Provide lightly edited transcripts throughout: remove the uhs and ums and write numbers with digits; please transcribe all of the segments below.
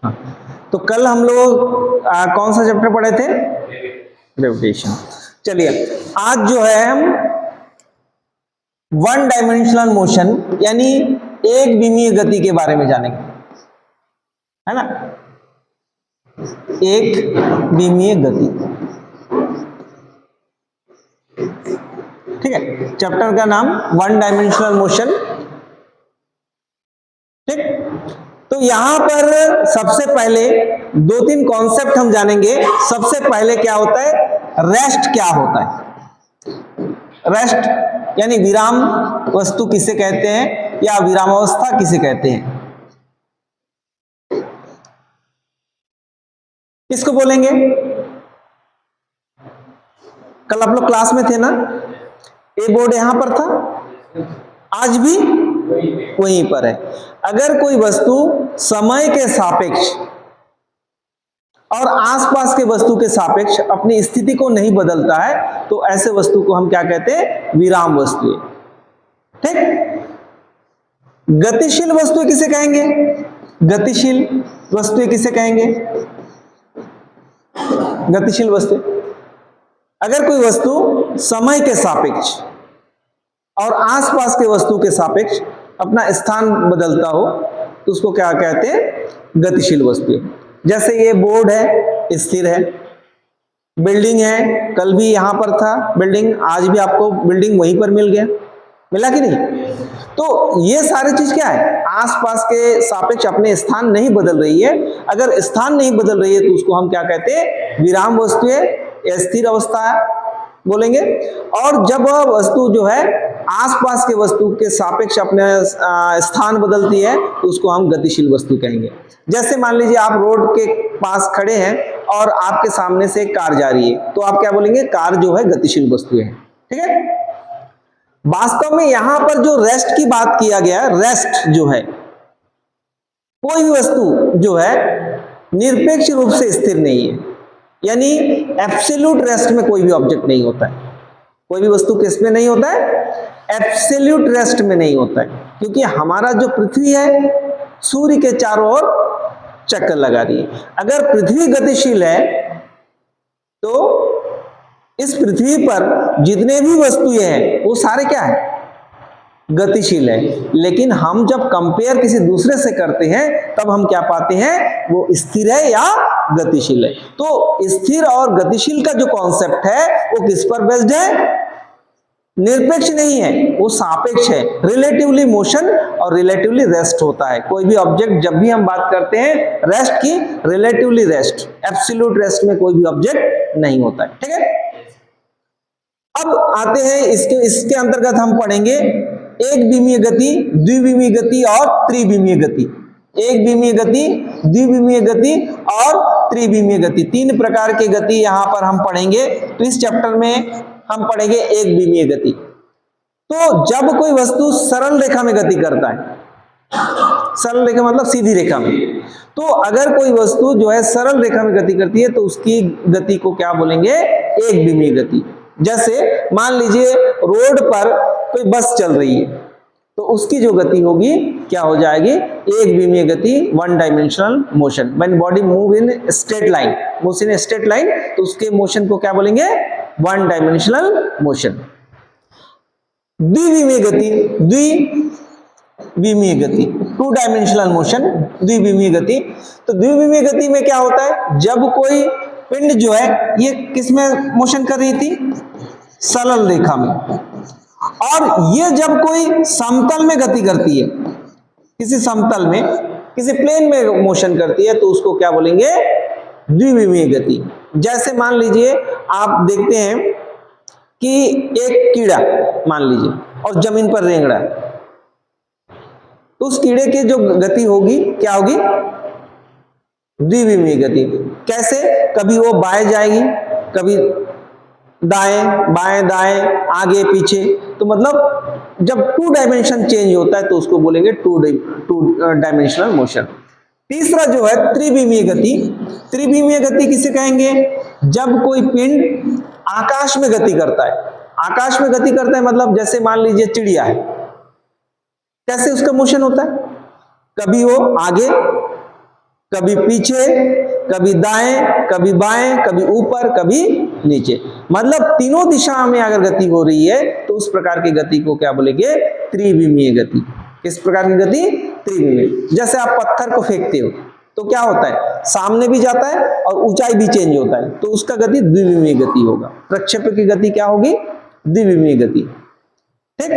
हाँ, तो कल हम लोग कौन सा चैप्टर पढ़े थे? ग्रेविटेशन। चलिए आज जो है हम वन डायमेंशनल मोशन यानी एक विमीय गति के बारे में जानेंगे, है ना? एक विमीय गति, ठीक है। चैप्टर का नाम वन डायमेंशनल मोशन, ठीक। तो यहां पर सबसे पहले दो तीन कॉन्सेप्ट हम जानेंगे। सबसे पहले क्या होता है, रेस्ट क्या होता है। रेस्ट यानी विराम वस्तु किसे कहते हैं या विरामावस्था किसे कहते हैं, किसको बोलेंगे? कल आप लोग क्लास में थे ना, ए बोर्ड यहां पर था, आज भी वहीं पर है। अगर कोई वस्तु समय के सापेक्ष और आसपास के वस्तु के सापेक्ष अपनी स्थिति को नहीं बदलता है तो ऐसे वस्तु को हम क्या कहते हैं, विराम वस्तुएं, ठीक। गतिशील वस्तुएं किसे कहेंगे? गतिशील वस्तुएं किसे कहेंगे? गतिशील वस्तु, अगर कोई वस्तु समय के सापेक्ष और आसपास के वस्तु के सापेक्ष अपना स्थान बदलता हो तो उसको क्या कहते हैं, गतिशील वस्तुएं। जैसे ये बोर्ड है, स्थिर है, बिल्डिंग है, कल भी यहां पर था बिल्डिंग, आज भी आपको बिल्डिंग वहीं पर मिल गया, मिला कि नहीं? तो ये सारी चीज क्या है, आसपास के सापेक्ष अपने स्थान नहीं बदल रही है। अगर स्थान नहीं बदल रही है तो उसको हम क्या कहते हैं, विराम वस्तुएं, स्थिर अवस्था बोलेंगे। और जब वह वस्तु जो है आसपास के वस्तु के सापेक्ष अपने स्थान बदलती है तो उसको हम गतिशील वस्तु कहेंगे। जैसे मान लीजिए आप रोड के पास खड़े हैं और आपके सामने से एक कार जा रही है तो आप क्या बोलेंगे, कार जो है गतिशील वस्तु है, ठीक है। वास्तव में यहां पर जो रेस्ट की बात किया गया, रेस्ट जो है, कोई भी वस्तु जो है निरपेक्ष रूप से स्थिर नहीं है, यानी एब्सोल्यूट रेस्ट में कोई भी ऑब्जेक्ट नहीं होता है। कोई भी वस्तु किस में नहीं होता है, एब्सोल्यूट रेस्ट में नहीं होता है, क्योंकि हमारा जो पृथ्वी है सूर्य के चारों ओर चक्कर लगा रही है। अगर पृथ्वी गतिशील है तो इस पृथ्वी पर जितने भी वस्तुएं हैं वो सारे क्या है, गतिशील है। लेकिन हम जब कंपेयर किसी दूसरे से करते हैं तब हम क्या पाते हैं, वो स्थिर है या गतिशील है। तो स्थिर और गतिशील का जो कॉन्सेप्ट है वो किस पर बेस्ड है, निरपेक्ष नहीं है, वो सापेक्ष है। रिलेटिवली मोशन और रिलेटिवली रेस्ट होता है। कोई भी ऑब्जेक्ट जब भी हम बात करते हैं रेस्ट की, रिलेटिवली रेस्ट, एब्सोल्यूट रेस्ट में कोई भी ऑब्जेक्ट नहीं होता है, ठीक है। अब आते हैं इसके अंतर्गत हम पढ़ेंगे एक विमीय गति, द्विविमीय गति और त्रिविमीय गति। एक विमीय गति, द्विविमीय गति और त्रिविमीय गति, तीन प्रकार की गति यहां पर हम पढ़ेंगे। तो इस चैप्टर में हम पढ़ेंगे एक विमीय गति। तो जब कोई वस्तु सरल रेखा में गति करता है, सरल रेखा मतलब सीधी रेखा में, तो अगर कोई वस्तु जो है सरल रेखा में गति करती है तो उसकी गति को क्या बोलेंगे, एक विमीय गति। जैसे मान लीजिए रोड पर कोई बस चल रही है तो उसकी जो गति होगी क्या हो जाएगी, एक विमीय गति, one dimensional motion. When body move in straight line, moves in straight line, तो उसके मोशन को क्या बोलेंगे, वन डायमेंशनल मोशन। द्विविमीय गति, द्विविमीय गति, टू डायमेंशनल मोशन, द्विविमीय गति। तो द्विविमीय गति में क्या होता है, जब कोई पिंड जो है ये किस में मोशन कर रही थी, सरल रेखा में, और ये जब कोई समतल में गति करती है, किसी समतल में, किसी प्लेन में मोशन करती है तो उसको क्या बोलेंगे, द्विविमीय गति। जैसे मान लीजिए आप देखते हैं कि एक कीड़ा मान लीजिए और जमीन पर रेंगड़ा, तो उस कीड़े की जो गति होगी क्या होगी, द्विविमीय गति। कैसे, कभी वो बाएं जाएगी, कभी दाएं, बाएं दाएं, आगे पीछे। तो मतलब जब टू डायमेंशन चेंज होता है तो उसको बोलेंगे टू डायमेंशनल मोशन। तीसरा जो है त्रिविमीय गति। त्रिविमीय गति किसे कहेंगे, जब कोई पिंड आकाश में गति करता है, आकाश में गति करता है मतलब जैसे मान लीजिए चिड़िया है, कैसे उसका मोशन होता है, कभी वो आगे, कभी पीछे, कभी दाएं, कभी बाएं, कभी ऊपर, कभी नीचे, मतलब तीनों दिशा में अगर गति हो रही है तो उस प्रकार की गति को क्या बोलेंगे, त्रिविमीय गति। किस प्रकार की गति, त्रिविमीय। जैसे आप पत्थर को फेंकते हो तो क्या होता है, सामने भी जाता है और ऊंचाई भी चेंज होता है, तो उसका गति द्विविमीय गति होगा। प्रक्षेपक की गति क्या होगी, द्विविमीय गति। ठीक,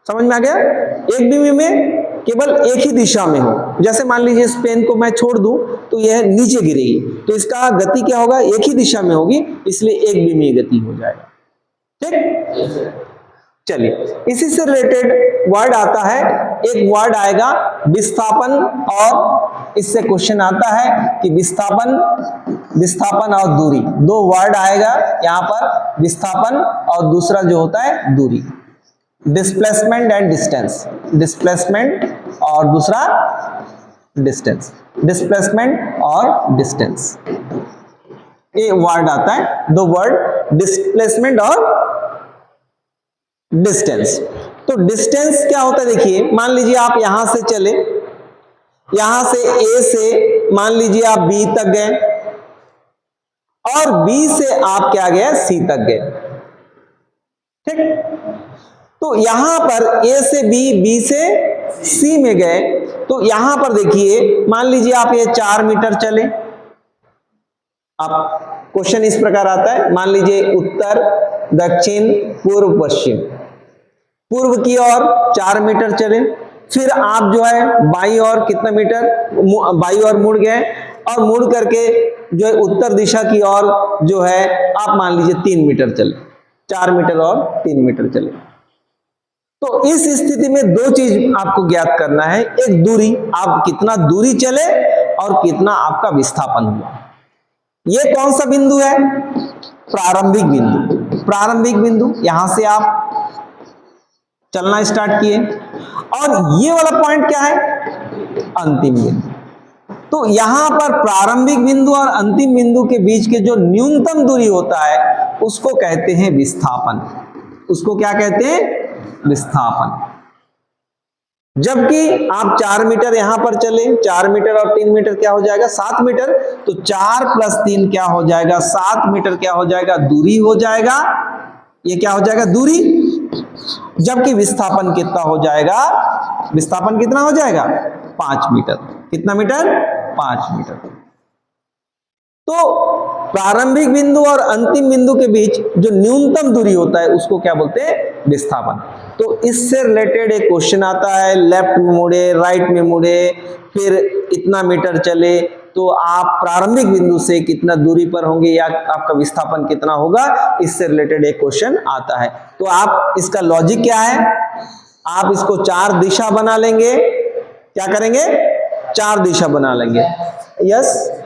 समझ में आ गया। एक विमीय में केवल एक ही दिशा में हो, जैसे मान लीजिए इस पेन को मैं छोड़ दूं तो यह नीचे गिरेगी, तो इसका गति क्या होगा, एक ही दिशा में होगी, इसलिए एक विमीय गति हो जाएगा। ठीक, चलिए इसी से रिलेटेड वर्ड आता है, एक वर्ड आएगा विस्थापन, और इससे क्वेश्चन आता है कि विस्थापन और दूरी, दो वर्ड आएगा यहां पर, विस्थापन और दूसरा जो होता है दूरी, डिस्प्लेसमेंट एंड डिस्टेंस, डिस्प्लेसमेंट और दूसरा डिस्टेंस, डिस्प्लेसमेंट और डिस्टेंस, ये वर्ड आता है, दो वर्ड डिस्प्लेसमेंट और डिस्टेंस। तो डिस्टेंस क्या होता है, देखिए मान लीजिए आप यहां से चले, यहां से ए से मान लीजिए आप बी तक गए, और बी से आप क्या गए, सी तक गए। ठीक, तो यहां पर ए से बी, बी से सी में गए, तो यहां पर देखिए मान लीजिए आप ये 4 मीटर चले, आप क्वेश्चन इस प्रकार आता है, मान लीजिए उत्तर, दक्षिण, पूर्व, पश्चिम, पूर्व की ओर 4 मीटर चले, फिर आप जो है बाई ओर कितना मीटर, बाई ओर मुड़ गए, और मुड़ करके जो है उत्तर दिशा की ओर जो है आप मान लीजिए 3 मीटर चले, 4 मीटर और 3 मीटर चले। तो इस स्थिति में दो चीज आपको ज्ञात करना है, एक दूरी, आप कितना दूरी चले और कितना आपका विस्थापन हुआ। ये कौन सा बिंदु है, प्रारंभिक बिंदु। प्रारंभिक बिंदु, यहां से आप चलना स्टार्ट किए, और ये वाला पॉइंट क्या है, अंतिम बिंदु। तो यहां पर प्रारंभिक बिंदु और अंतिम बिंदु के बीच के जो न्यूनतम दूरी होता है उसको कहते हैं विस्थापन। उसको क्या कहते हैं, विस्थापन। जबकि आप 4 मीटर यहां पर चले, 4 मीटर और 3 मीटर क्या हो जाएगा, 7 मीटर, तो 4 + 3 क्या हो जाएगा, 7 मीटर क्या हो जाएगा, दूरी हो जाएगा। ये क्या हो जाएगा, दूरी। जबकि विस्थापन कितना हो जाएगा, विस्थापन कितना हो जाएगा, 5 मीटर। कितना मीटर, 5 मीटर। तो प्रारंभिक बिंदु और अंतिम बिंदु के बीच जो न्यूनतम दूरी होता है उसको क्या बोलते हैं, विस्थापन। तो इससे रिलेटेड एक क्वेश्चन आता है, लेफ्ट में मुड़े, राइट में मुड़े, फिर इतना मीटर चले, तो आप प्रारंभिक बिंदु से कितना दूरी पर होंगे या आपका विस्थापन कितना होगा, इससे रिलेटेड एक क्वेश्चन आता है। तो आप इसका लॉजिक क्या है, आप इसको 4 दिशा बना लेंगे, क्या करेंगे, 4 दिशा बना लेंगे। यस,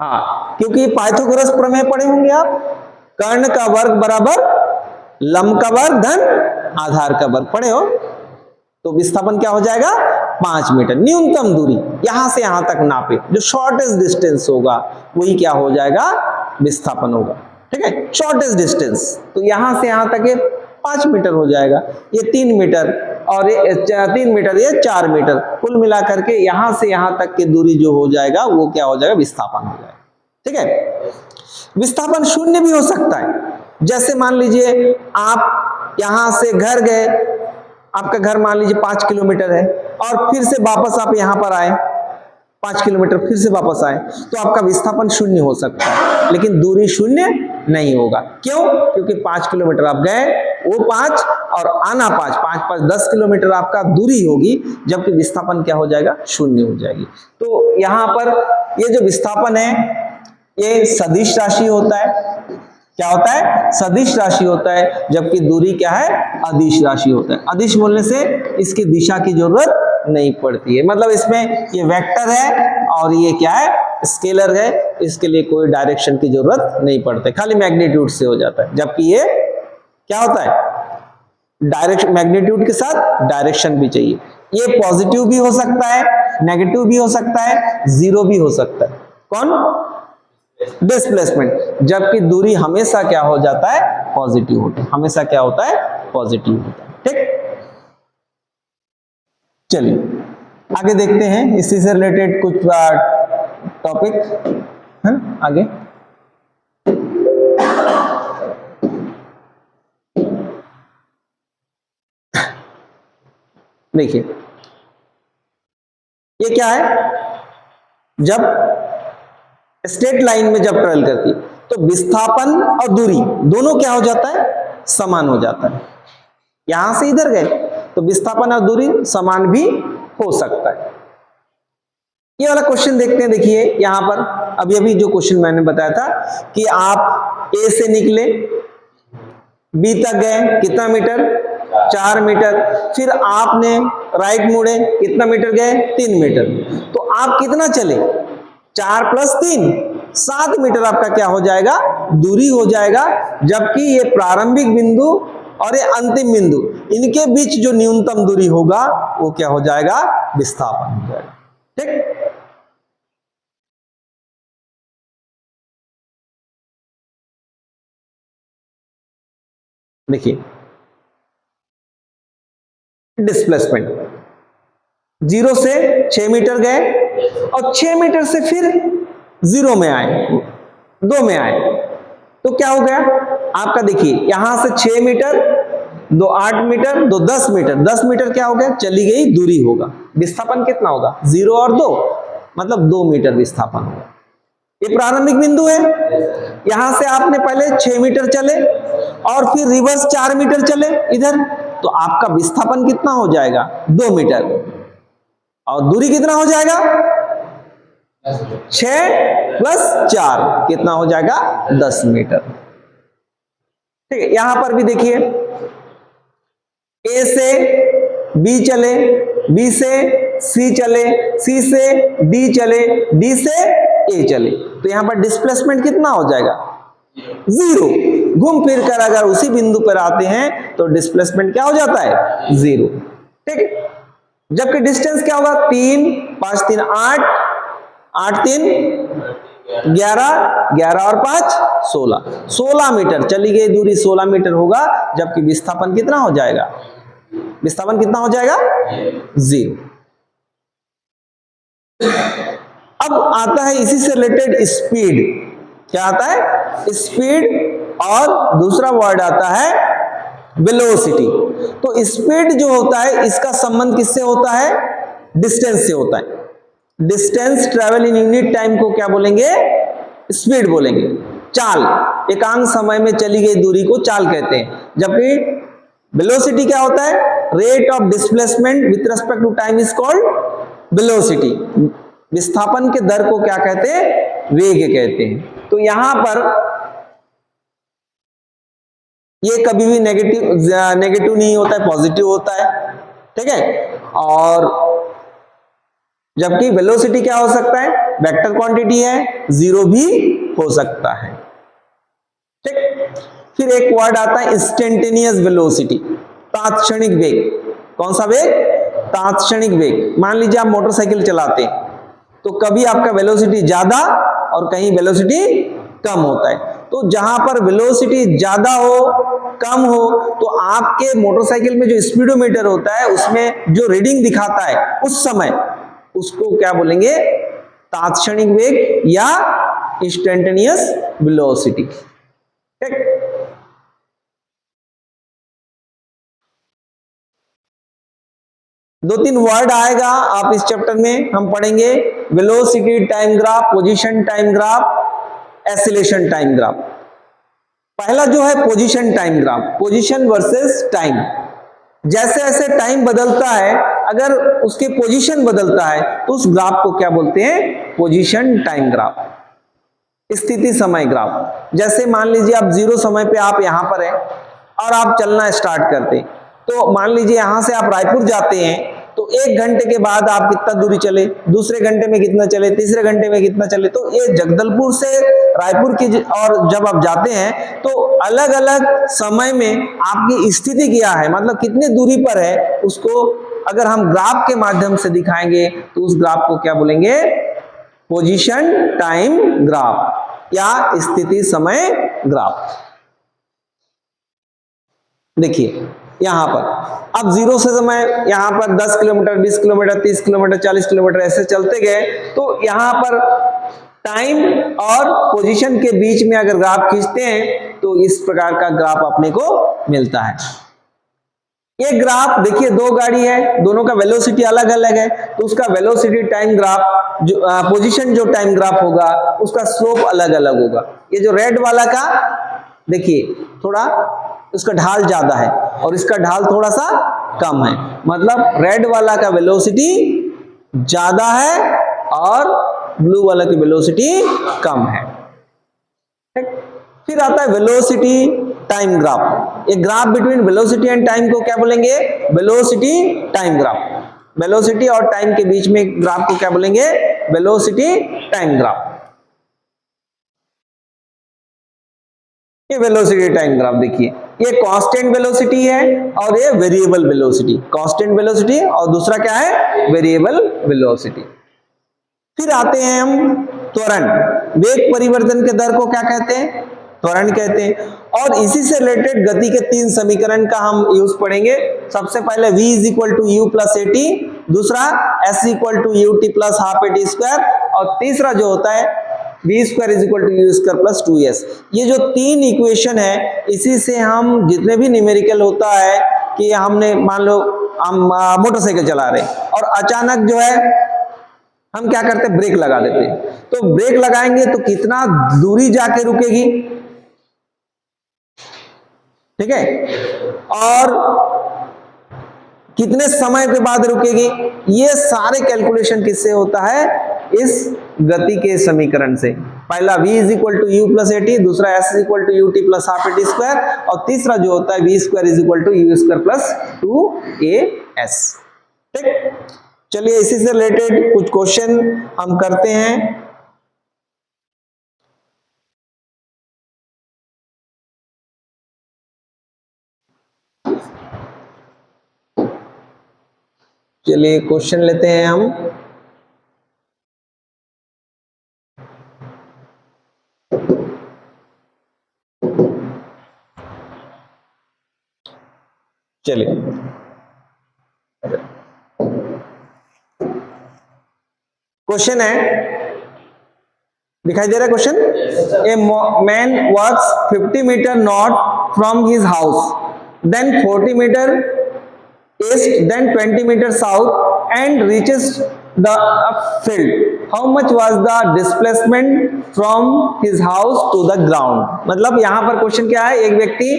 हाँ, क्योंकि पाइथागोरस प्रमेय पढ़े होंगे आप, कर्ण का वर्ग बराबर लंब का वर्ग धन आधार का वर्ग पढ़े हो। तो विस्थापन क्या हो जाएगा, 5 मीटर। न्यूनतम दूरी यहां से यहां तक नापे, जो शॉर्टेस्ट डिस्टेंस होगा वही क्या हो जाएगा, विस्थापन होगा। ठीक है, शॉर्टेस्ट डिस्टेंस, तो यहां से यहां तक ये 5 मीटर हो जाएगा, ये 3 मीटर और ये 3 मीटर, ये 4 मीटर, कुल मिलाकर के यहां से यहां तक की दूरी जो हो जाएगा वो क्या हो जाएगा, विस्थापन हो जाएगा। ठीक है, विस्थापन शून्य भी हो सकता है। जैसे मान लीजिए आप यहां से घर गए, आपका घर मान लीजिए 5 किलोमीटर है, और फिर से वापस आप यहां पर आए, 5 किलोमीटर फिर से वापस आए, तो आपका विस्थापन शून्य हो सकता है, लेकिन दूरी शून्य नहीं होगा। क्यों, क्योंकि 5 किलोमीटर आप गए, वो 5 और आना 5, 5 5 10 किलोमीटर आपका दूरी होगी, जबकि विस्थापन क्या हो जाएगा, शून्य हो जाएगी। तो यहां पर ये जो विस्थापन है ये सदिश राशि होता है। क्या होता है, सदिश राशि होता है, जबकि दूरी क्या है, अदिश राशि होता है। अदिश बोलने से इसकी दिशा की जरूरत नहीं पड़ती है, मतलब इसमें ये वेक्टर है और ये क्या है, स्केलर है, इसके लिए कोई डायरेक्शन की जरूरत नहीं पड़ती, खाली मैग्नीट्यूड से हो जाता है। जबकि ये क्या होता है, डायरेक्शन, मैग्नीट्यूड के साथ डायरेक्शन भी चाहिए। ये पॉजिटिव भी हो सकता है, नेगेटिव भी हो सकता है, जीरो भी हो सकता है। कौन, डिस्प्लेसमेंट, जबकि दूरी हमेशा क्या हो जाता है, पॉजिटिव होता है, हमेशा क्या होता है, पॉजिटिव होता है। ठीक, चलिए आगे देखते हैं इसी से रिलेटेड कुछ टॉपिक है आगे। देखिए ये क्या है, जब स्ट्रेट लाइन में जब ट्रेवल करती है तो विस्थापन और दूरी दोनों क्या हो जाता है, समान हो जाता है। यहां से इधर गए तो विस्थापन और दूरी समान भी हो सकता है। ये वाला क्वेश्चन देखते हैं। देखिए यहां पर अभी जो क्वेश्चन मैंने बताया था कि आप ए से निकले, बी तक गए, कितना मीटर, 4 मीटर, फिर आपने राइट मुड़े, कितना मीटर गए, 3 मीटर, तो आप कितना चले, 4 + 3 7 मीटर आपका क्या हो जाएगा, दूरी हो जाएगा। जबकि ये प्रारंभिक बिंदु और ये अंतिम बिंदु, इनके बीच जो न्यूनतम दूरी होगा वो क्या हो जाएगा, विस्थापन हो जाएगा। ठीक, देखिए डिस्प्लेसमेंट 0 से 6 मीटर गए और 6 मीटर से फिर 0 में आए, 2 में आए, तो क्या हो गया आपका, देखिए यहां से 6 मीटर, 2 8 मीटर, 2 10 मीटर, 10 मीटर क्या हो गया, चली गई दूरी होगा। विस्थापन कितना होगा, 0 और 2 मतलब 2 मीटर विस्थापन होगा। ये प्रारंभिक बिंदु है, यहां से आपने पहले 6 मीटर चले और फिर रिवर्स 4 मीटर चले इधर, तो आपका विस्थापन कितना हो जाएगा, 2 मीटर, और दूरी कितना हो जाएगा, 6 + 4 कितना हो जाएगा, 10 मीटर। ठीक है, यहां पर भी देखिए ए से बी चले, बी से सी चले, सी से डी चले, डी से ए चले, तो यहां पर डिस्प्लेसमेंट कितना हो जाएगा, 0। घूम फिर कर अगर उसी बिंदु पर आते हैं तो डिस्प्लेसमेंट क्या हो जाता है, 0। ठीक है, जबकि डिस्टेंस क्या होगा, 3 5 3 8, 8 3 11, 11 और 5 16, 16 मीटर चली गई दूरी, 16 मीटर होगा। जबकि विस्थापन कितना हो जाएगा, विस्थापन कितना हो जाएगा, 0। अब आता है इसी से रिलेटेड स्पीड, क्या आता है, स्पीड, और दूसरा वर्ड आता है वेलोसिटी। तो स्पीड जो होता है इसका संबंध किससे होता है, डिस्टेंस से होता है। Distance travel in unit time को क्या बोलेंगे, स्पीड बोलेंगे। चाल, एकांक समय में चली गई दूरी को चाल कहते हैं। जबकि वेलोसिटी क्या होता है, rate of displacement with respect to time is called velocity. विस्थापन के दर को क्या कहते हैं, वेग कहते हैं। तो यहां पर ये कभी भी नेगेटिव नहीं होता है, पॉजिटिव होता है। ठीक है, और जबकि वेलोसिटी क्या हो सकता है, वेक्टर क्वांटिटी है, 0 भी हो सकता है। ठीक, फिर एक वर्ड आता है इंस्टेंटेनियस वेलोसिटी, तात्क्षणिक वेग। कौन सा वेग, तात्क्षणिक वेग। मान लीजिए आप मोटरसाइकिल चलाते हैं तो कभी आपका वेलोसिटी ज्यादा और कहीं वेलोसिटी कम होता है। तो जहां पर वेलोसिटी ज्यादा हो, कम हो, तो आपके मोटरसाइकिल में जो स्पीडोमीटर होता है उसमें जो रीडिंग दिखाता है उस समय, उसको क्या बोलेंगे, तात्क्षणिक वेग या इंस्टेंटेनियस वेलोसिटी। ठीक, दो तीन वर्ड आएगा आप इस चैप्टर में, हम पढ़ेंगे velocity time graph, position time graph, acceleration time graph. पहला जो है position time graph, position versus time. जैसे जैसे टाइम बदलता है, अगर उसके पोजीशन बदलता है तो उस ग्राफ को क्या बोलते हैं, पोजीशन टाइम ग्राफ, स्थिति समय ग्राफ। जैसे मान लीजिए आप 0 समय पे आप यहां पर हैं और आप चलना स्टार्ट करते हैं, तो मान लीजिए यहां से आप रायपुर जाते हैं तो 1 घंटे के बाद आप कितना दूरी चले, दूसरे घंटे में कितना चले, तीसरे घंटे में कितना चले। तो ये जगदलपुर से रायपुर की, और जब आप जाते हैं तो अलग अलग समय में आपकी स्थिति क्या है, मतलब कितनी दूरी पर है, उसको अगर हम ग्राफ के माध्यम से दिखाएंगे तो उस ग्राफ को क्या बोलेंगे, पोजीशन टाइम ग्राफ। या स्थिति समय ग्राफ। देखिए यहां पर अब 0 से समय यहां पर 10 किलोमीटर, 20 किलोमीटर, 30 किलोमीटर, 40 किलोमीटर ऐसे चलते गए, तो यहां पर टाइम और पोजीशन के बीच में अगर ग्राफ खींचते हैं तो इस प्रकार का ग्राफ अपने को मिलता है। ये ग्राफ देखिए, दो गाड़ी है, दोनों का वेलोसिटी अलग अलग है, तो उसका वेलोसिटी टाइम ग्राफ जो पोजीशन जो टाइम ग्राफ होगा उसका स्लोप अलग अलग होगा। ये जो रेड वाला का देखिए थोड़ा उसका ढाल ज्यादा है और इसका ढाल थोड़ा सा कम है, मतलब रेड वाला का वेलोसिटी ज्यादा है और ब्लू वाला की वेलोसिटी कम है। फिर आता है वेलोसिटी टाइम ग्राफ। ये graph between velocity and time को क्या बोलेंगे? Velocity time graph. वेलोसिटी और टाइम के बीच में ग्राफ को क्या बोलेंगे? Velocity time graph. ये वेलोसिटी टाइम ग्राफ देखिए, ये कांस्टेंट वेलोसिटी है और ये वेरिएबल वेलोसिटी। कांस्टेंट वेलोसिटी और दूसरा क्या है? Variable velocity. फिर आते हैं हम त्वरण। वेग परिवर्तन के दर को क्या कहते हैं? त्वरण कहते हैं। और इसी से रिलेटेड गति के 3 समीकरण का हम यूज पढ़ेंगे। सबसे पहले v = u + at, दूसरा s = ut + ½ at² और तीसरा जो होता है v² = u² + 2s। ये जो 3 इक्वेशन है, इसी से हम जितने भी न्यूमेरिकल होता है कि हमने मान लो हम मोटरसाइकिल चला रहे हैं और अचानक जो है हम क्या करते हैं? ब्रेक लगा देते हैं। तो ब्रेक लगाएंगे तो कितना दूरी जाके रुकेगी, ठीक है, और कितने समय के बाद रुकेगी, ये सारे कैलकुलेशन किससे होता है? इस गति के समीकरण से। पहला v = u + at, दूसरा s = ut + ½ at² और तीसरा जो होता है v² = u² + 2as। ठीक, चलिए इसी से रिलेटेड कुछ क्वेश्चन हम करते हैं। चलिए क्वेश्चन लेते हैं हम। चलिए क्वेश्चन है, दिखाई दे रहा है question? A man works 50 metre north from his house, then 40 metre east, then 20 meters south and reaches the field. How much was the displacement from his house to the ground? मतलब यहां पर question क्या है? एक व्यक्ति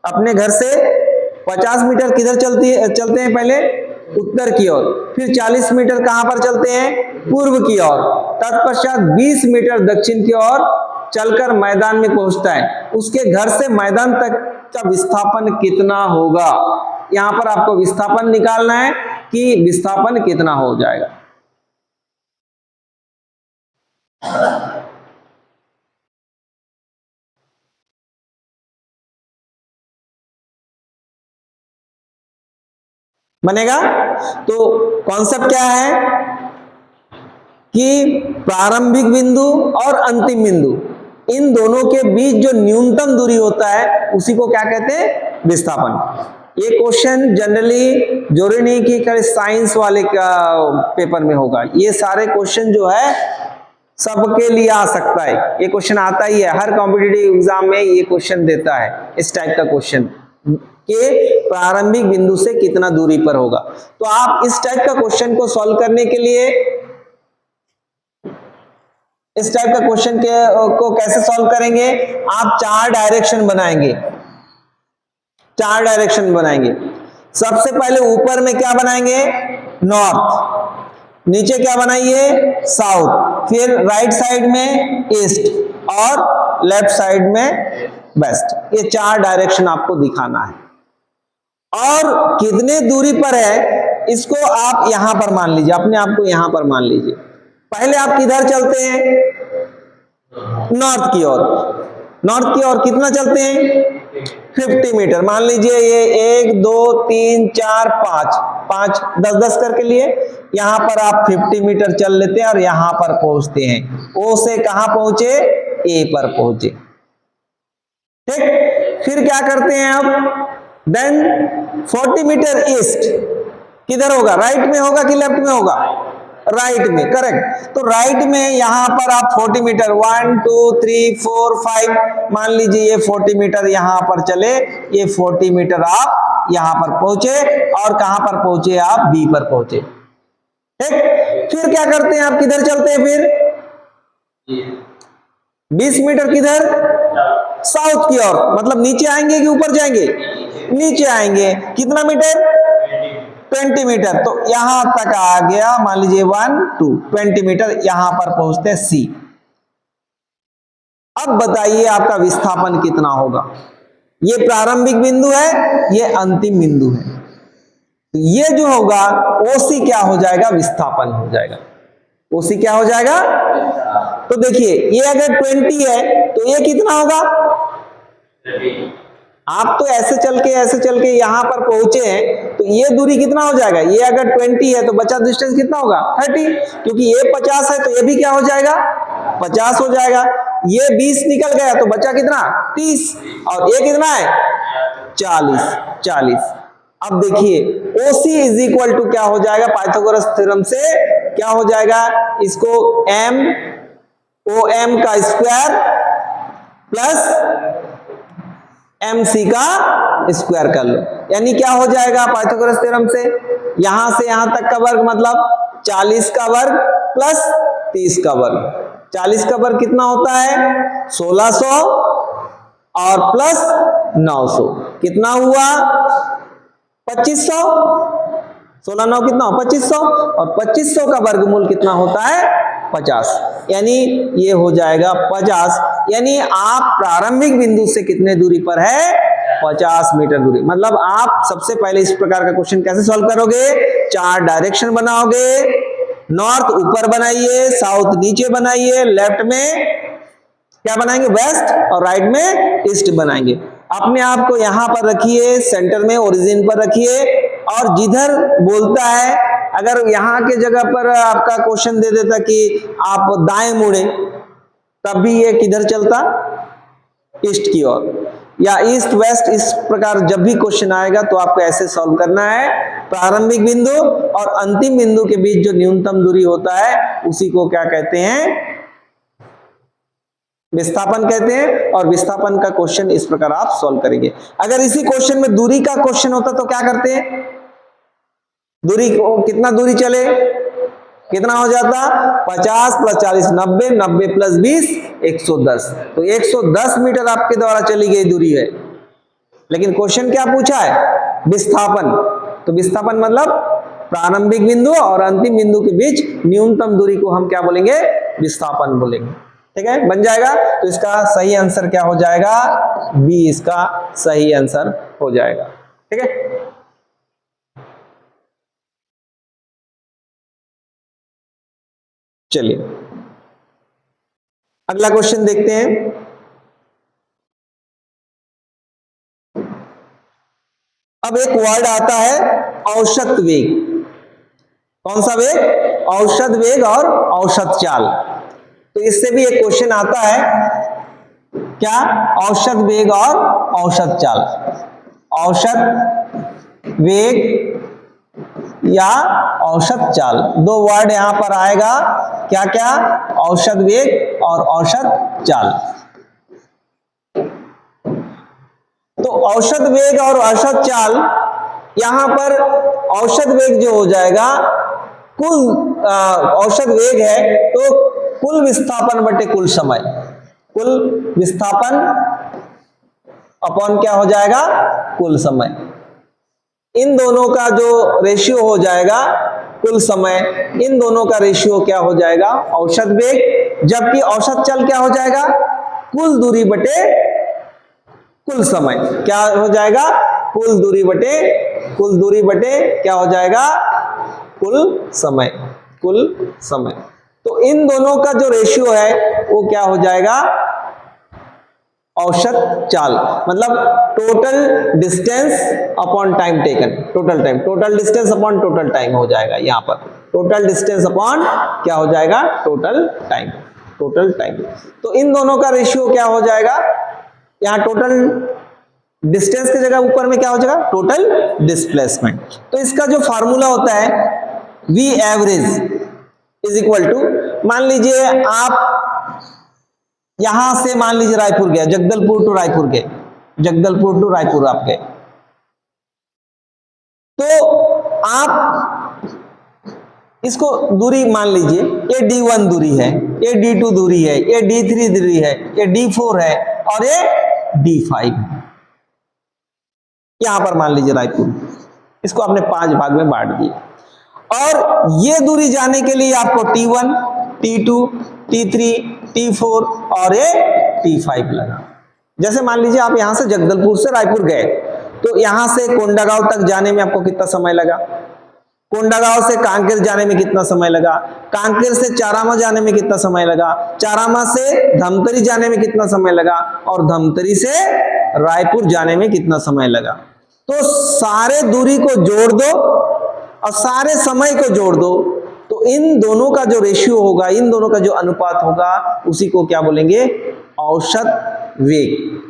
अपने घर से 50 मीटर किधर चलते हैं? पहले उत्तर की ओर, फिर 40 मीटर कहां पर चलते हैं? पूर्व की ओर, तत्पश्चात 20 मीटर दक्षिण की ओर चलकर मैदान में पहुंचता है। उसके घर से मैदान तक का विस्थापन कितना होगा? यहां पर आपको विस्थापन निकालना है कि विस्थापन कितना हो जाएगा। बनेगा? तो कॉन्सेप्ट क्या है कि प्रारंभिक बिंदु और अंतिम बिंदु, इन दोनों के बीच जो न्यूनतम दूरी होता है उसी को क्या कहते हैं? विस्थापन। ये क्वेश्चन जनरली जरूरी नहीं कि साइंस वाले का पेपर में होगा, ये सारे क्वेश्चन जो है सबके लिए आ सकता है। ये क्वेश्चन आता ही है, हर कॉम्पिटिटिव एग्जाम में ये क्वेश्चन देता है, इस टाइप का क्वेश्चन के प्रारंभिक बिंदु से कितना दूरी पर होगा। तो आप इस टाइप का क्वेश्चन को सॉल्व करने के लिए, इस टाइप का क्वेश्चन को कैसे सॉल्व करेंगे? आप 4 डायरेक्शन बनाएंगे, 4 डायरेक्शन बनाएंगे। सबसे पहले ऊपर में क्या बनाएंगे? नॉर्थ, नीचे क्या बनाइए? साउथ, फिर राइट साइड में ईस्ट और लेफ्ट साइड में वेस्ट। ये 4 डायरेक्शन आपको दिखाना है। और कितने दूरी पर है इसको आप यहां पर मान लीजिए, अपने आप को यहां पर मान लीजिए। पहले आप किधर चलते हैं? नॉर्थ की ओर। नॉर्थ की ओर कितना चलते हैं? 50 मीटर। मान लीजिए ये 1 2 3 4 5 10 करके लिए यहां पर आप 50 मीटर चल लेते हैं और यहां पर पहुंचते हैं। ओ से कहां पहुंचे? ए पर पहुंचे। ठीक, फिर क्या करते हैं अब, देन 40 मीटर ईस्ट किधर होगा, राइट में होगा कि लेफ्ट में होगा, राइट में, करेक्ट। तो राइट में यहां पर आप 40 मीटर 1 2 3 4 5 मान लीजिए ये 40 मीटर यहां पर चले, ये 40 मीटर आप यहां पर पहुंचे और कहां पर पहुंचे आप, बी पर पहुंचे। ठीक, फिर क्या करते हैं आप, किधर चलते हैं फिर 20 मीटर किधर, साउथ की ओर, मतलब नीचे आएंगे कि ऊपर जाएंगे, नीचे आएंगे। कितना मीटर, 20 मीटर। तो यहां तक आ गया, मान लीजिए 1 2 20 मीटर यहां पर पहुंचते हैं सी। अब बताइए आपका विस्थापन कितना होगा, ये प्रारंभिक बिंदु है, ये अंतिम बिंदु है। तो ये जो होगा ओसी क्या हो जाएगा, विस्थापन हो जाएगा। ओसी क्या हो जाएगा, तो देखिए ये अगर 20 है तो ये कितना होगा, आप तो ऐसे चल के यहां पर पहुंचे हैं, तो ये दूरी कितना हो जाएगा, ये अगर 20 है तो बचा डिस्टेंस कितना होगा 30, क्योंकि ये 50 है तो ये भी क्या हो जाएगा 50 हो जाएगा। ये 20 निकल गया तो बचा कितना 30, और ये कितना है 40। अब देखिए OC इज इक्वल टू क्या हो जाएगा, पाइथागोरस थ्योरम से क्या हो जाएगा, इसको OM का स्क्वायर प्लस MC का स्क्वायर कर लो, यानी क्या हो जाएगा पाइथागोरस थ्योरम से, यहां से यहां तक का वर्ग मतलब 40 का वर्ग प्लस 30 का वर्ग। 40 का वर्ग कितना होता है 1600 और प्लस 900 कितना हुआ 2500, 16 9 कितना हो 2500, और 2500 का वर्गमूल कितना होता है 50, यानी ये हो जाएगा 50। यानी आप प्रारंभिक बिंदु से कितने दूरी पर है 50 मीटर दूरी। मतलब आप सबसे पहले इस प्रकार का क्वेश्चन कैसे सॉल्व करोगे, 4 डायरेक्शन बनाओगे, नॉर्थ ऊपर बनाइए, साउथ नीचे बनाइए, लेफ्ट में क्या बनाएंगे वेस्ट, और राइट में ईस्ट बनाएंगे। अपने आप को यहां पर रखिए, सेंटर में ओरिजिन पर रखिए, और जिधर बोलता है, अगर यहां के जगह पर आपका क्वेश्चन दे देता कि आप दाएं मुड़े, तब भी ये किधर चलता ईस्ट की ओर, या ईस्ट वेस्ट, इस प्रकार जब भी क्वेश्चन आएगा तो आपको ऐसे सॉल्व करना है। प्रारंभिक बिंदु और अंतिम बिंदु के बीच जो न्यूनतम दूरी होता है उसी को क्या कहते हैं, विस्थापन कहते हैं। और विस्थापन का क्वेश्चन इस प्रकार आप सॉल्व करेंगे। अगर इसी क्वेश्चन में दूरी का क्वेश्चन होता तो क्या करते हैं, दूरी को कितना दूरी चले, कितना हो जाता 50 प्लस 40 90, 90 प्लस 20 110। तो 110 मीटर आपके द्वारा चली गई दूरी है, लेकिन क्वेश्चन क्या पूछा है विस्थापन। तो विस्थापन मतलब प्रारंभिक बिंदु और अंतिम बिंदु के बीच न्यूनतम दूरी को हम क्या बोलेंगे, विस्थापन बोलेंगे। ठीक है, बन जाएगा। तो इसका सही आंसर क्या हो जाएगा, बी इसका सही आंसर हो जाएगा। ठीक है, चलिए अगला क्वेश्चन देखते हैं। अब एक वर्ड आता है औसत वेग। कौन सा वेग, औसत वेग और औसत चाल। तो इससे भी एक क्वेश्चन आता है, क्या, औसत वेग और औसत चाल। औसत वेग या औसत चाल, दो वर्ड यहां पर आएगा, क्या क्या, औसत वेग और औसत चाल। तो औसत वेग और औसत चाल, यहां पर औसत वेग जो हो जाएगा, कुल औसत वेग है तो कुल विस्थापन बटे कुल समय, कुल विस्थापन अपॉन क्या हो जाएगा, कुल समय। इन दोनों का जो रेशियो हो जाएगा कुल समय, इन दोनों का रेशियो क्या हो जाएगा औसत वेग, जबकि औसत चाल क्या हो जाएगा, कुल दूरी बटे कुल समय। क्या हो जाएगा, कुल दूरी बटे क्या हो जाएगा, कुल समय, कुल समय। तो इन दोनों का जो रेशियो है वो क्या हो जाएगा, औसत चाल, मतलब total distance upon time taken, total distance upon total time हो जाएगा। यहां पर टोटल डिस्टेंस अपॉन क्या हो जाएगा, टोटल टाइम। Total time. तो इन दोनों का रेशियो क्या हो जाएगा, यहाँ टोटल डिस्टेंस की जगह ऊपर में क्या हो जाएगा, टोटल डिस्प्लेसमेंट। तो इसका जो फार्मूला होता है V average is equal to, मान लीजिए आप यहां से मान लीजिए रायपुर गए, जगदलपुर टू रायपुर गए, जगदलपुर टू रायपुर आप गए, तो आप इसको दूरी मान लीजिए ये D1 दूरी है, ये D2 दूरी है, ये D3 दूरी है, ये D4 है और ये D5 है। यहां पर मान लीजिए रायपुर, इसको आपने 5 भाग में बांट दिया और ये दूरी जाने के लिए आपको T1, T2, T3, T4 और ये T5 लगा। जैसे मान लीजिए आप यहां से जगदलपुर से रायपुर गए, तो यहां से कोंडागांव तक जाने में आपको कितना समय लगा, कोंडागांव से कांकेर जाने में कितना समय लगा, कांकेर से चारामा जाने में कितना समय लगा, चारामा से धमतरी जाने में कितना समय लगा और धमतरी से रायपुर जाने में कितना समय लगा। तो सारे दूरी को जोड़ दो और सारे समय को जोड़ दो, तो इन दोनों का जो रेशियो होगा, इन दोनों का जो अनुपात होगा, उसी को क्या बोलेंगे, औसत वेग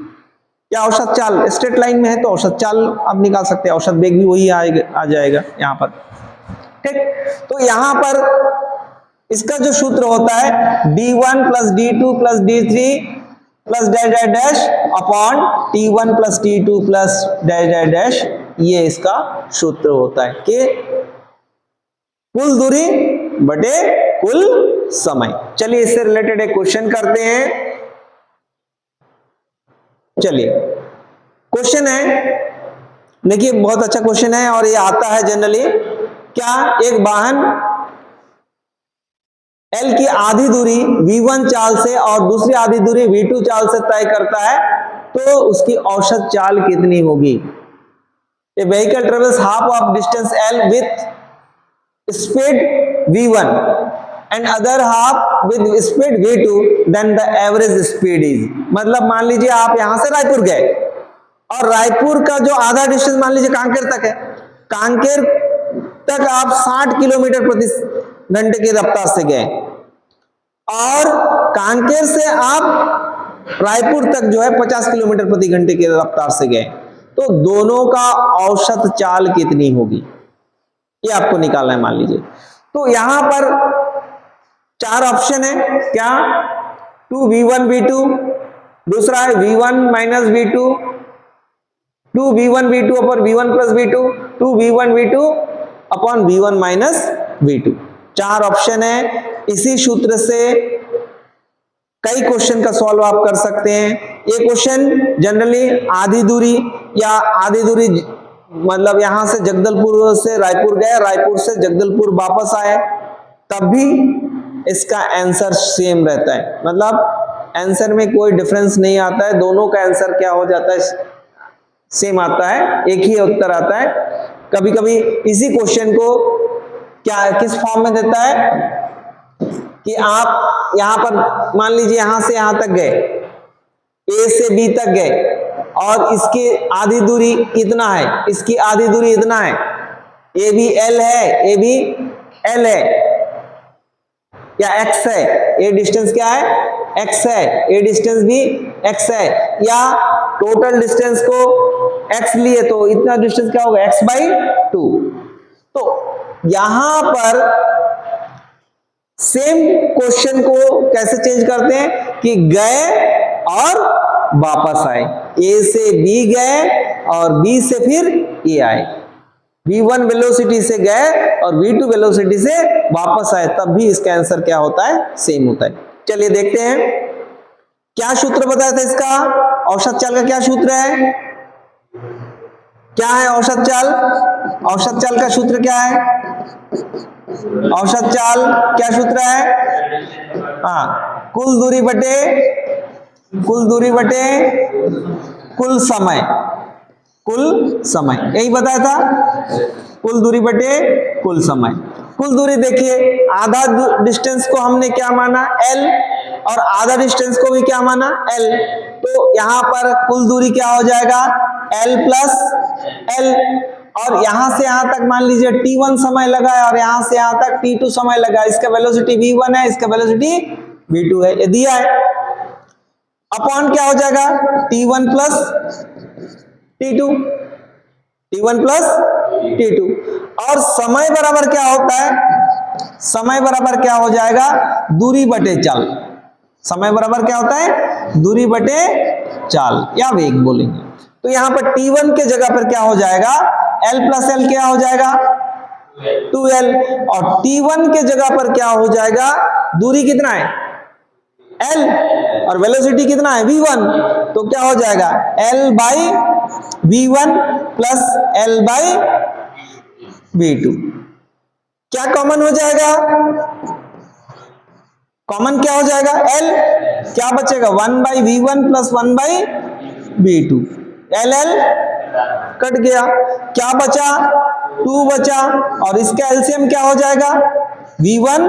या औसत चाल। स्ट्रेट लाइन में है तो औसत चाल आप निकाल सकते हैं, औसत वेग भी वही आ जाएगा यहाँ पर, ठीक। तो यहां पर इसका जो सूत्र होता है D1 plus D2 plus D3 plus dash dash dash upon T1 plus T2 plus dash dash dash, ये इसका सूत्र होता है कि कुल दूरी बटे कुल समय। चलिए इससे रिलेटेड एक क्वेश्चन करते हैं। चलिए क्वेश्चन है, देखिए बहुत अच्छा क्वेश्चन है और ये आता है जनरली। क्या एक वाहन L की आधी दूरी V1 चाल से और दूसरी आधी दूरी V2 चाल से तय करता है, तो उसकी औसत चाल कितनी होगी। A vehicle travels half of distance L with speed V1 and other half with speed V2, then the average speed is. मतलब मान लीजिए आप यहां से रायपुर गए और रायपुर का जो आधा डिस्टेंस मान लीजिए कांकेर तक है, कांकेर तक आप 60 किलोमीटर प्रति घंटे की रफ्तार से गए और कांकेर से आप रायपुर तक जो है 50 किलोमीटर प्रति घंटे की रफ्तार से गए, तो दोनों का औसत चाल कितनी होगी, ये आपको निकालना है मान लीजिए। तो यहां पर 4 ऑप्शन है, क्या 2V1 V2, दूसरा है V1 minus V2, 2V1 V2 upon V1 plus V2, 2V1 V2 upon V1 minus V2। 4 option है। इसी सूत्र से कई क्वेश्चन का सॉल्व आप कर सकते हैं। ये क्वेश्चन जनरली आधी दूरी या आधी दूरी मतलब यहां से जगदलपुर से रायपुर गए, रायपुर से जगदलपुर वापस आए, तब भी इसका आंसर सेम रहता है, मतलब आंसर में कोई डिफरेंस नहीं आता है, दोनों का आंसर क्या हो जाता है, सेम आता है, एक ही उत्तर आता है। कभी कभी इसी क्वेश्चन को क्या किस फॉर्म में देता है कि आप यहां पर मान लीजिए यहां से यहां तक गए, ए से बी तक गए और इसकी आधी दूरी इतना है, इसकी आधी दूरी इतना है, ए भी एल है, ए भी एल है या एक्स है, ए डिस्टेंस क्या है, एक्स है, ए डिस्टेंस भी एक्स है, या टोटल डिस्टेंस को एक्स लिए तो इतना डिस्टेंस क्या होगा, एक्स बाई 2। तो यहां पर सेम क्वेश्चन को कैसे चेंज करते हैं कि गए और वापस आए, ए से बी गए और बी से फिर ए आए, V1 वेलोसिटी से गए और V2 वेलोसिटी से वापस आए, तब भी इसका आंसर क्या होता है, सेम होता है। चलिए देखते हैं क्या सूत्र बताया था इसका, औसत चाल का क्या सूत्र है, क्या है औसत चाल, औसत चाल का सूत्र क्या है, औसत चाल क्या सूत्र है, हाँ कुल दूरी बटे कुल समय, कुल समय, यही बताया था, कुल दूरी बटे कुल समय। कुल दूरी देखिए आधा डिस्टेंस को हमने क्या माना L और आधा डिस्टेंस को भी क्या माना L, तो यहां पर कुल दूरी क्या हो जाएगा L प्लस L, और यहां से यहां तक मान लीजिए T1 समय लगा है और यहां से यहां तक T2 समय लगा, इसका वेलोसिटी V1 है, इसका वेलोसिटी V2 है, ये दिया है। अपॉन क्या हो जाएगा, T1 plus T2, T1 plus T2। और समय बराबर क्या होता है, समय बराबर क्या हो जाएगा, दूरी बटे चाल। समय बराबर क्या होता है, दूरी बटे चाल या वेग बोलेंगे। तो यहां पर T1 के जगह पर क्या हो जाएगा, L प्लस L क्या हो जाएगा, 2L। और T1 के जगह पर क्या हो जाएगा, दूरी कितना है L और वेलोसिटी कितना है V1, तो क्या हो जाएगा L by V1 plus L by V2। क्या कॉमन हो जाएगा, कॉमन क्या हो जाएगा L, क्या बचेगा 1 by V1 plus 1 by V2, LL cut गया, क्या बचा 2 बचा। और इसका एलसीएम क्या हो जाएगा V1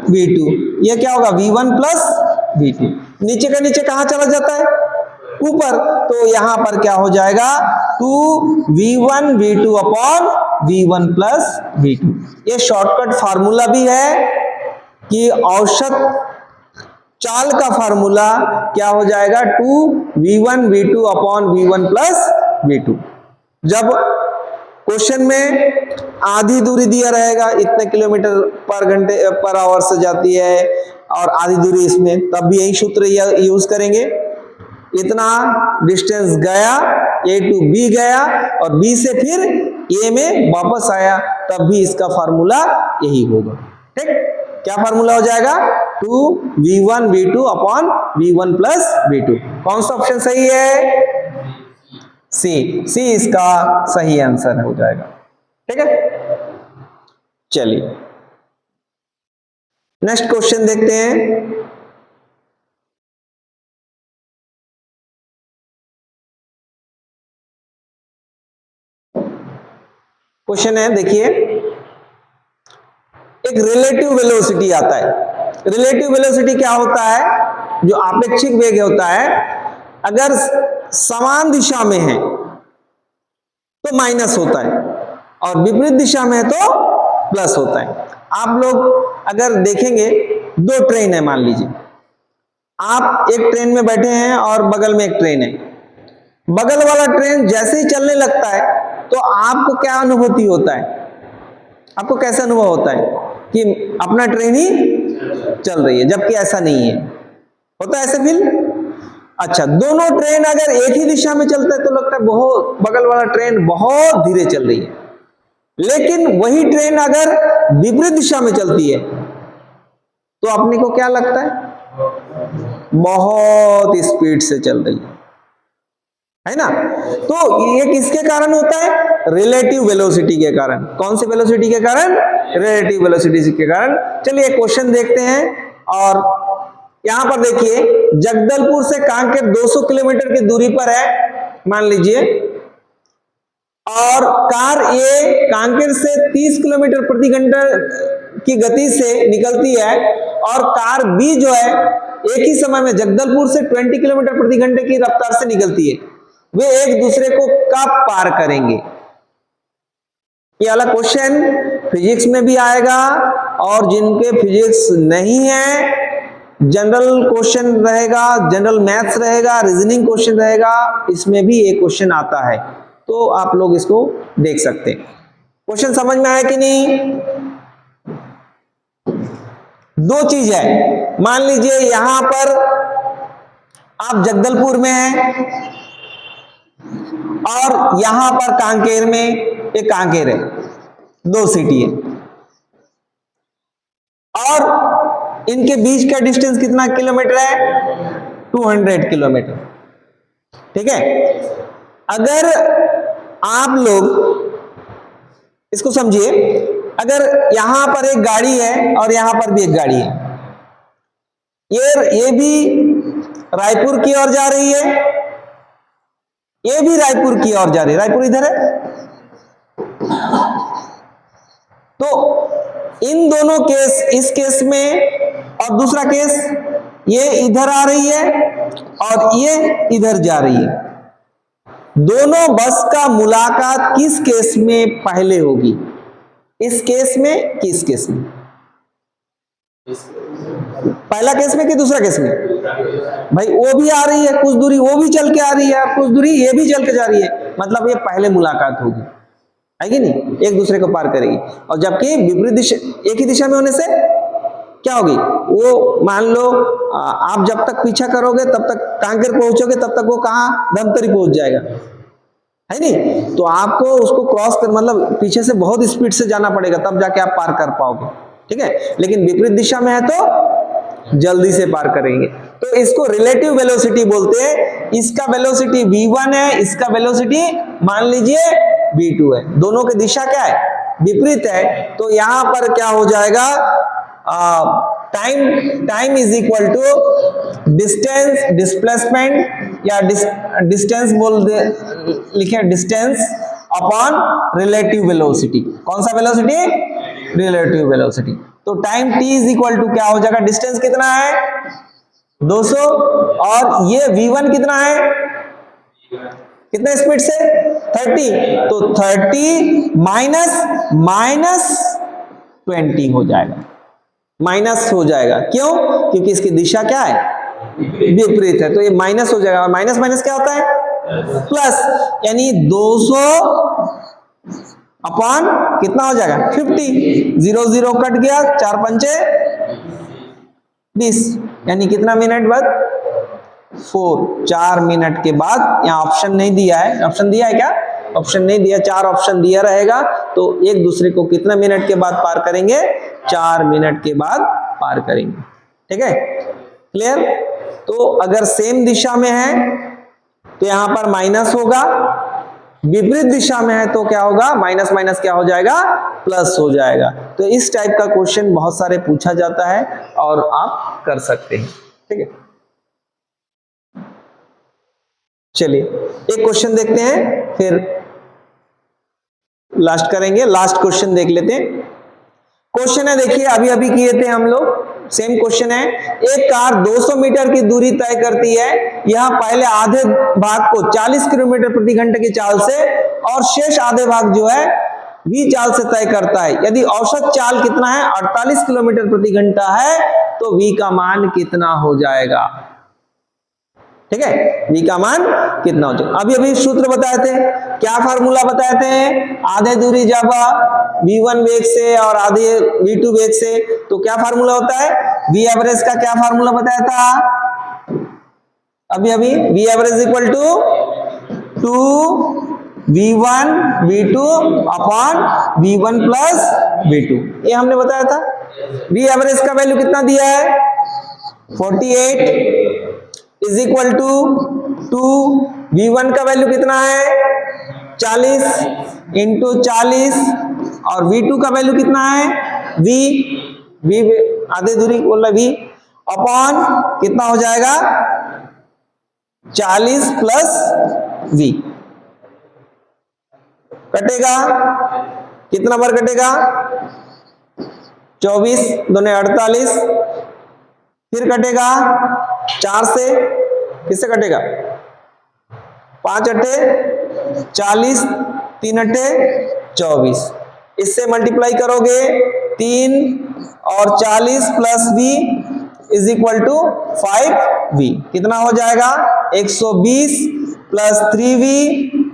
V2, ये क्या होगा V1 प्लस V2। नीचे का नीचे कहां चला जाता है, ऊपर, तो यहां पर क्या हो जाएगा 2V1 V2 upon V1 plus V2। ये शॉर्टकट फार्मूला भी है कि औसत चाल का फार्मूला क्या हो जाएगा 2V1 V2 upon V1 plus V2। जब क्वेश्चन में आधी दूरी दिया रहेगा, इतने किलोमीटर पर घंटे पर आवर से जाती है और आधी दूरी इसमें, तब भी यही सूत्र यूज करेंगे। इतना डिस्टेंस गया, A टू B गया और B से फिर A में वापस आया, तब भी इसका फार्मूला यही होगा। ठीक, क्या फार्मूला हो जाएगा 2V1 V2 upon V1 plus V2। कौन सा ऑप्शन सही है, सी इसका सही आंसर हो जाएगा। ठीक है, चलिए नेक्स्ट क्वेश्चन देखते हैं। क्वेश्चन है, देखिए, एक रिलेटिव वेलोसिटी आता है। रिलेटिव वेलोसिटी क्या होता है, जो आपेक्षिक वेग होता है, अगर समान दिशा में है तो माइनस होता है और विपरीत दिशा में है तो प्लस होता है। आप लोग अगर देखेंगे, दो ट्रेन है, मान लीजिए आप एक ट्रेन में बैठे हैं और बगल में एक ट्रेन है। बगल वाला ट्रेन जैसे ही चलने लगता है तो आपको क्या अनुभूति होता है, आपको कैसा अनुभव होता है कि अपना ट्रेन ही चल रही है, जबकि ऐसा नहीं है, होता है ऐसे फील। अच्छा, दोनों ट्रेन अगर एक ही दिशा में चलता है तो लगता है बहुत, बगल वाला ट्रेन बहुत धीरे चल रही है, लेकिन वही ट्रेन अगर विपरीत दिशा में चलती है तो अपने को क्या लगता है, बहुत स्पीड से चल रही है ना। तो ये किसके कारण होता है, रिलेटिव वेलोसिटी के कारण। कौन सी वेलोसिटी के कारण, रिलेटिव वेलोसिटी के कारण। चलिए क्वेश्चन देखते हैं। और यहां पर देखिए, जगदलपुर से कांकेर 200 किलोमीटर की दूरी पर है मान लीजिए, और कार ए कांकेर से 30 किलोमीटर प्रति घंटा की गति से निकलती है, और कार बी जो है एक ही समय में जगदलपुर से 20 किलोमीटर प्रति घंटे की रफ्तार से निकलती है। वे एक दूसरे को कब पार करेंगे। ये वाला क्वेश्चन फिजिक्स में भी आएगा, और जिनके फिजिक्स नहीं है, जनरल क्वेश्चन रहेगा, जनरल मैथ्स रहेगा, रीजनिंग क्वेश्चन रहेगा, इसमें भी एक क्वेश्चन आता है, तो आप लोग इसको देख सकते हैं। क्वेश्चन समझ में आया कि नहीं। दो चीज है, मान लीजिए यहां पर आप जगदलपुर में हैं और यहां पर कांकेर में, एक कांकेर है, दो सिटी है, और इनके बीच का डिस्टेंस कितना किलोमीटर है, 200 किलोमीटर। ठीक है, अगर आप लोग इसको समझिए, अगर यहां पर एक गाड़ी है और यहां पर भी एक गाड़ी है, ये भी रायपुर की ओर जा रही है, ये भी रायपुर की ओर जा रही है, रायपुर इधर है, तो इन दोनों केस, इस केस में और दूसरा केस, ये इधर आ रही है और ये इधर जा रही है, दोनों बस का मुलाकात किस केस में पहले होगी, इस केस में कि इस केस में, पहला केस में कि दूसरा केस में? भाई वो भी आ रही है कुछ दूरी, वो भी चल के आ रही है कुछ दूरी, ये भी चल के जा रही है, मतलब ये पहले मुलाकात होगी, है कि नहीं, एक दूसरे को पार करेगी। और जबकि विपरीत दिशा, एक ही दिशा में होने से क्या होगी, वो मान लो आप जब तक पीछा करोगे तब तक कांकेर पहुंचोगे, तब तक वो कहाँ, धमतरी पहुंच जाएगा, है नहीं। तो आपको उसको क्रॉस कर, मतलब पीछे से बहुत स्पीड से जाना पड़ेगा, तब जाके आप पार कर पाओगे, ठीक है। लेकिन विपरीत दिशा में है तो जल्दी से पार करेंगे। तो इसको रिलेटिव वेलोसिटी बोलते हैं। इसका वेलोसिटी v1 है, इसका वेलोसिटी मान लीजिए v2 है, दोनों की दिशा क्या है, विपरीत है। तो यहां पर क्या हो जाएगा, time is equal to distance displacement, या डिस्टेंस बोल दे, लिखे डिस्टेंस अपॉन रिलेटिव वेलोसिटी। कौन सा वेलोसिटी, रिलेटिव वेलोसिटी। तो time t is equal to क्या हो जाएगा, डिस्टेंस कितना है 200, और ये v1 कितना है, कितने स्पीड से 30, तो 30 माइनस 20 हो जाएगा, माइनस हो जाएगा। क्यों, क्योंकि इसकी दिशा क्या है, विपरीत है, तो ये माइनस हो जाएगा। और माइनस माइनस क्या होता है, प्लस, यानी 200 अपॉन कितना हो जाएगा 50, 0 0 कट गया, 4 पंचे 20, यानी कितना मिनट बाद 4 मिनट के बाद। यहाँ ऑप्शन नहीं दिया है, ऑप्शन दिया है क्या, ऑप्शन नहीं दिया, 4 ऑप्शन दिया रहेगा। तो एक दूसरे को कितना मिनट के बाद पार करेंगे, 4 मिनट के बाद पार करेंगे, ठीक है, क्लियर। तो अगर सेम दिशा में है तो यहां पर माइनस होगा, विपरीत दिशा में है तो क्या होगा, माइनस माइनस क्या हो जाएगा, प्लस हो जाएगा। तो इस टाइप का क्वेश्चन बहुत सारे पूछा जाता है और आप कर सकते हैं, ठीक है। चलिए एक क्वेश्चन देखते हैं, फिर लास्ट करेंगे। लास्ट क्वेश्चन देख लेते हैं। क्वेश्चन है, देखिए अभी अभी किए थे हम लोग, सेम क्वेश्चन है। एक कार 200 मीटर की दूरी तय करती है, यह पहले आधे भाग को 40 किलोमीटर प्रति घंटे की चाल से और शेष आधे भाग जो है v चाल से तय करता है। यदि औसत चाल कितना है, 48 किलोमीटर प्रति घंटा है, तो v का मान कितना हो जाएगा, ठीक है, v का मान कितना हो जाएगा। अभी अभी सूत्र बताए थे, क्या फार्मूला बताए थे, आधे दूरी जब v1 वेग से और आधे v2 वेग से, तो क्या फार्मूला होता है, v एवरेज का क्या फार्मूला बताया था अभी अभी, v average equal to 2v1 v2 upon v1 plus v2, ये हमने बताया था। v एवरेज का वैल्यू कितना दिया है, 48 इज इक्वल टू 2v1 का वैल्यू कितना है 40 इंटू 40, और v2 का वैल्यू कितना है v आधे दूरी बोला v, अपॉन कितना हो जाएगा 40 प्लस v, कटेगा कितना बार कटेगा 24 दूने 48, फिर कटेगा 4 से, किससे कटेगा 5 अट्ठे 40, 3 अट्ठे 24, इससे मल्टीप्लाई करोगे 3 और 40 plus v is equal to 5v, कितना हो जाएगा 120 plus 3v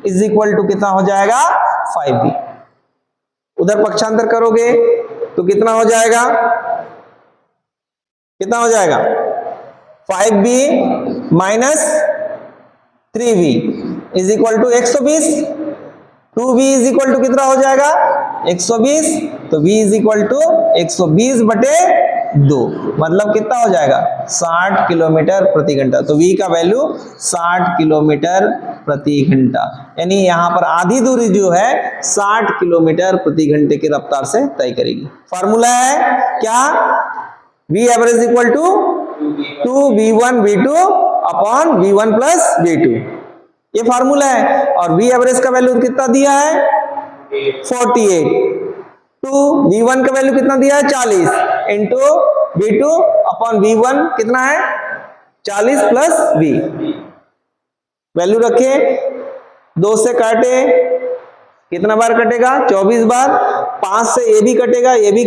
is equal to कितना हो जाएगा 5v। उधर पक्षांतर करोगे तो कितना हो जाएगा, कितना हो जाएगा 5v minus 3v is equal to 120, 2v is equal to कितना हो जाएगा 120, तो v इज इक्वल टू 120 बटे 2, मतलब कितना हो जाएगा 60 किलोमीटर प्रति घंटा। तो v का वैल्यू 60 किलोमीटर प्रति घंटा, यानी यहां पर आधी दूरी जो है 60 किलोमीटर प्रति घंटे की रफ्तार से तय करेगी। फार्मूला है क्या, v average equal to 2v1 v2 upon v1 plus v2, ये फार्मूला है। और v एवरेज का वैल्यू कितना दिया है 48, टू v1 का वैल्यू कितना दिया है 40 इंटू v2 अपॉन v1 कितना है 40 प्लस v, वैल्यू रखे 2 से काटे कितना बार कटेगा? 24 बार। 5 से ये भी कटेगा, ये भी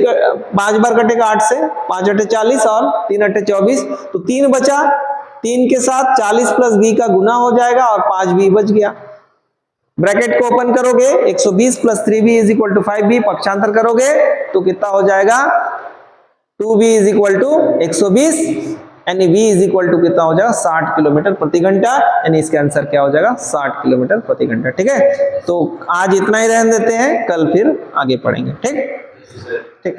5 बार कटेगा 8 से, 5 अट्ठे 40 और 3 अट्ठे 24, तो 3 बचा। 3 के साथ 40 प्लस b का गुना हो जाएगा और 5b बच गया। ब्रैकेट को ओपन करोगे, 120 plus 3b is equal to 5b, पक्षांतर करोगे तो कितना हो जाएगा? 2b इज इक्वल टू 120, यानी v इज इक्वल टू कितना हो जाएगा? 60 किलोमीटर प्रति घंटा, यानी इसका आंसर क्या हो जाएगा? 60 किलोमीटर प्रति घंटा। ठीक है, तो आज इतना ही रहने देते हैं, कल फिर आगे पढ़ेंगे। ठीक ठीक।